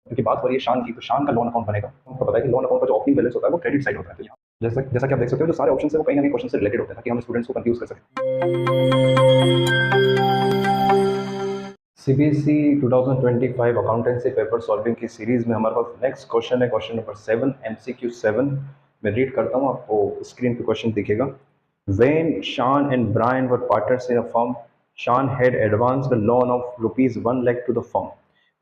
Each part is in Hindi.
क्योंकि बात हो रही है शान की, तो शान का लोन अकाउंट बनेगा। हमको पता है कि लोन अकाउंट का जो ओपनिंग बैलेंस होता है वो क्रेडिट साइड होता है। तो यहाँ जैसा जैसा कि आप देख सकते हो, जो सारे ऑप्शन है वो कहीं ना कहीं क्वेश्चन से रिलेटेड होते हैं ताकि हम स्टूडेंट्स को कंफ्यूज कर सकें। सीबीएसई 2025 अकाउंटेंसी पेपर सॉल्विंग की सीरीज में हमारे पास नेक्स्ट क्वेश्चन है, क्वेश्चन नंबर 7, MCQ 7। मैं रीड करता हूँ, आपको स्क्रीन पे क्वेश्चन दिखेगा। When Sean and Brian were partners in a firm, Sean had advanced a loan of rupees 1 lakh to the firm.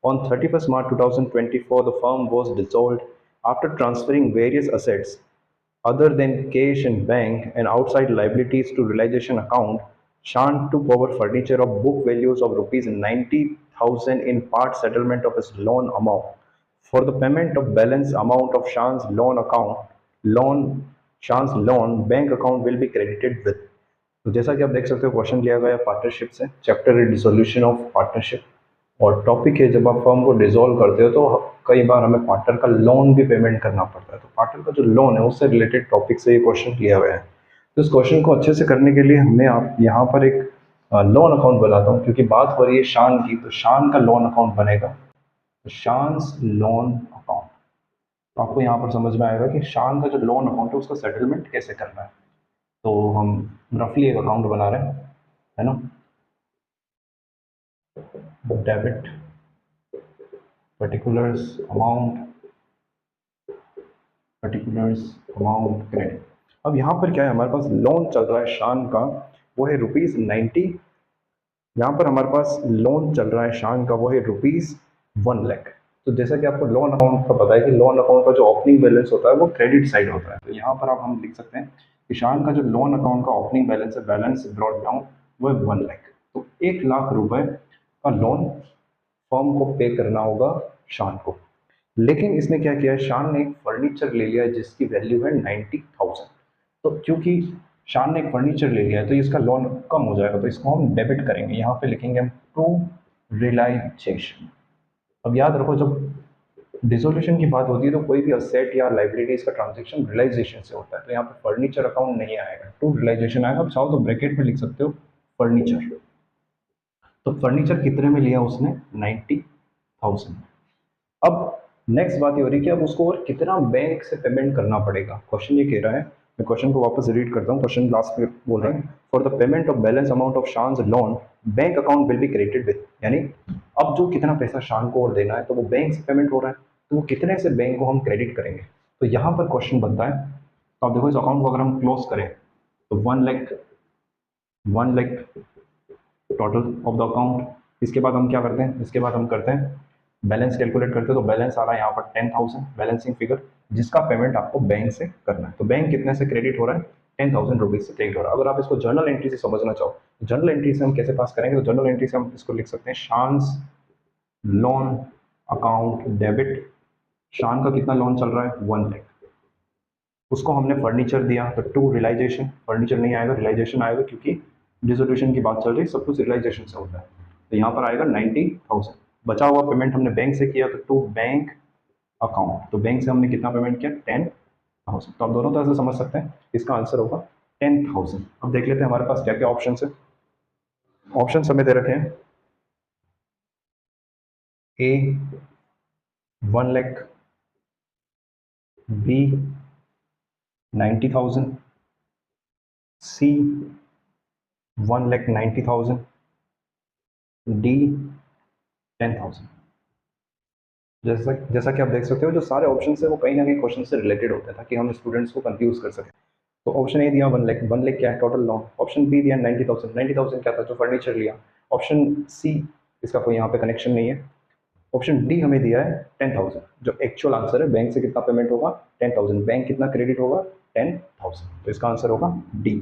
On 31st March 2024, the firm was dissolved after transferring various assets other than cash and bank and outside liabilities to realization account. Sean took over furniture of book values of rupees 90,000 in part settlement of his loan amount. For the payment of balance amount of Sean's loan account, Sean's loan bank account will be credited with. तो जैसा कि आप देख सकते हो, क्वेश्चन लिया गया है पार्टनरशिप से। चैप्टर है डिसोल्यूशन ऑफ पार्टनरशिप, और टॉपिक है जब आप फर्म को डिसॉल्व करते हो तो कई बार हमें पार्टनर का लोन भी पेमेंट करना पड़ता है। तो पार्टनर का जो लोन है उससे रिलेटेड टॉपिक से ये क्वेश्चन लिया हुआ है। तो इस क्वेश्चन को अच्छे से करने के लिए हमें आप यहाँ पर एक लोन अकाउंट बनाता हूँ, क्योंकि बात हो रही है शान की, तो शान का लोन अकाउंट बनेगा। तो शान्स लोन अकाउंट, तो आपको यहाँ पर समझ में आएगा कि शान का जो लोन अकाउंट है उसका सेटलमेंट कैसे करना है। तो हम रफली एक अकाउंट बना रहे हैं, है ना। Debit particulars amount credit. अब यहाँ पर क्या है, हमारे पास लोन चल रहा है शान का, वो है ₹90। यहाँ पर हमारे पास लोन चल रहा है शान का, वो है ₹1 लाख। तो जैसा कि आपको लोन अकाउंट का पता है कि लोन अकाउंट का जो ओपनिंग बैलेंस होता है वो क्रेडिट साइड होता है। तो यहाँ पर आप हम लिख सकते हैं कि शान का जो लोन अकाउंट का ओपनिंग बैलेंस है, बैलेंस ब्रॉट डाउन, वो है 1 लाख। तो 1 लाख रुपए का लोन फर्म को पे करना होगा शान को। लेकिन इसने क्या किया है, शान ने एक फर्नीचर ले लिया है जिसकी वैल्यू है 90,000। तो क्योंकि शान ने एक फर्नीचर ले लिया है तो इसका लोन कम हो जाएगा, तो इसको हम डेबिट करेंगे। यहाँ पे लिखेंगे हम टू रियलाइजेशन। अब याद रखो, जब डिसोल्यूशन की बात होती है तो कोई भी असेट या लाइबिलिटीज का ट्रांजेक्शन रियलाइजेशन से होता है। तो यहाँ पे फर्नीचर अकाउंट नहीं आएगा, टू रियलाइजेशन आएगा। अब चाहो तो ब्रैकेट में लिख सकते हो फर्नीचर। तो फर्नीचर कितने में लिया उसने, 90,000। अब नेक्स्ट बात ये हो रही है कि अब उसको और कितना बैंक से पेमेंट करना पड़ेगा। क्वेश्चन ये कह रहा है, मैं क्वेश्चन को वापस रीड करता हूँ। क्वेश्चन लास्ट में बोल रहे हैं, for the payment of balance amount of shares loan bank account will be credited with. यानी अब जो कितना पैसा शान को और देना है तो वो बैंक से पेमेंट हो रहा है, तो वो कितने से बैंक को हम क्रेडिट करेंगे। तो यहाँ पर क्वेश्चन बनता है, तो आप देखो इस अकाउंट को अगर हम क्लोज करें तो 1 lakh total of the account. इसके बाद हम क्या करते हैं, इसके बाद हम करते हैं बैलेंस कैलकुलेट करते हैं। तो बैलेंस आ रहा है यहाँ पर 10,000 बैलेंसिंग फिगर, जिसका पेमेंट आपको बैंक से करना है। तो बैंक कितने से क्रेडिट हो रहा है, 10,000 रुपीज से क्रेडिट हो रहा है। अगर आप इसको जर्नल एंट्री से समझना चाहो तो जर्नल एंट्री से हम कैसे पास करेंगे, तो जर्नल एंट्री से हम इसको लिख सकते हैं शान्स लोन अकाउंट डेबिट। शान का कितना लोन चल रहा है, 1 लाख। उसको हमने फर्नीचर दिया तो टू रियलाइजेशन, फर्नीचर नहीं आएगा, रियलाइजेशन आएगा, क्योंकि डिसोल्यूशन की बात चल रही है, सब कुछ रियलाइजेशन से होता है। तो यहाँ पर आएगा 90,000। बचा हुआ पेमेंट हमने बैंक से किया, तो टू बैंक अकाउंट। तो बैंक से हमने कितना पेमेंट किया, 10,000। तो आप दोनों तरह से समझ सकते हैं, इसका आंसर होगा 10,000। अब देख लेते हैं हमारे पास क्या क्या ऑप्शन है। ऑप्शन हमें दे रखे हैं, ए 1 लाख, बी 90,000, सी 1,90,000, डी 10,000। जैसा जैसा कि आप देख सकते हो, जो सारे ऑप्शन है वो कहीं ना कहीं क्वेश्चन से रिलेटेड होते हैं ताकि हम स्टूडेंट्स को कंफ्यूज कर सकें। तो ऑप्शन ए दिया 1 लाख, 1 लाख क्या है टोटल लोन। ऑप्शन बी दिया 90,000, 90,000 क्या था, जो फर्नीचर लिया। ऑप्शन सी, इसका कोई यहाँ पे कनेक्शन नहीं है। ऑप्शन डी हमें दिया है 10,000, जो एक्चुअल आंसर है। बैंक से कितना पेमेंट होगा, 10,000। बैंक कितना क्रेडिट होगा, 10,000। तो इसका आंसर होगा डी।